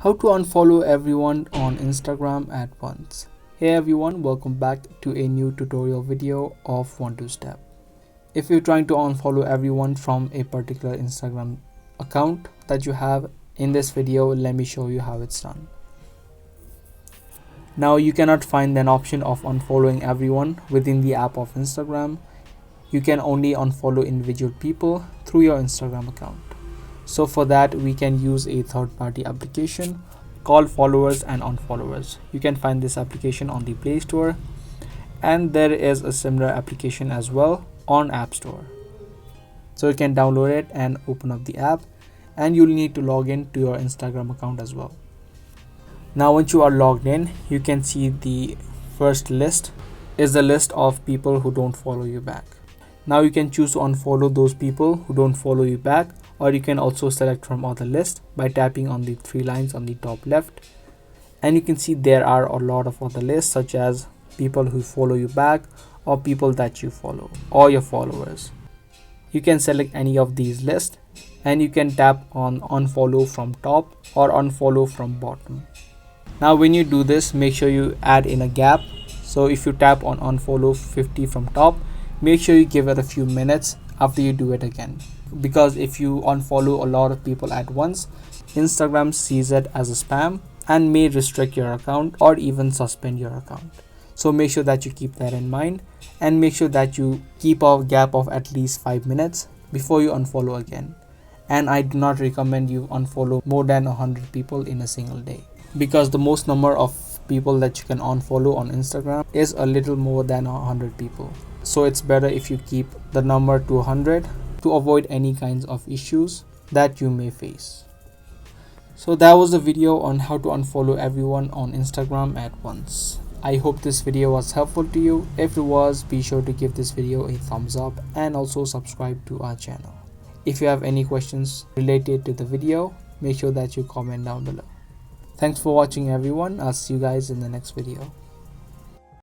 How to unfollow everyone on Instagram at once. Hey everyone, welcome back to a new tutorial video of 1-2 Step. If you're trying to unfollow everyone from a particular Instagram account that you have, in this video let me show you how it's done. Now you cannot find an option of unfollowing everyone within the app of Instagram. You can only unfollow individual people through your Instagram account. So for that we can use a third-party application called Followers and Unfollowers. You can find this application on the Play Store, and there is a similar application as well on App Store. So you can download it and open up the app, and you'll need to log in to your Instagram account as well. Now once you are logged in, you can see the first list is the list of people who don't follow you back. Now you can choose to unfollow those people who don't follow you back, or you can also select from other list by tapping on the three lines on the top left, and you can see there are a lot of other lists such as people who follow you back or people that you follow or your followers. You can select any of these lists and you can tap on unfollow from top or unfollow from bottom. Now when you do this, make sure you add in a gap. So if you tap on unfollow 50 from top, make sure you give it a few minutes after you do it again, because if you unfollow a lot of people at once, Instagram sees it as a spam and may restrict your account or even suspend your account. So make sure that you keep that in mind, and make sure that you keep a gap of at least 5 minutes before you unfollow again. And I do not recommend you unfollow more than 100 people in a single day, because the most number of people that you can unfollow on Instagram is a little more than 100 people. So it's better if you keep the number to 100 to avoid any kinds of issues that you may face. So that was the video on how to unfollow everyone on Instagram at once. I hope this video was helpful to you. If it was, be sure to give this video a thumbs up and also subscribe to our channel. If you have any questions related to the video, make sure that you comment down below. Thanks for watching everyone. I'll see you guys in the next video.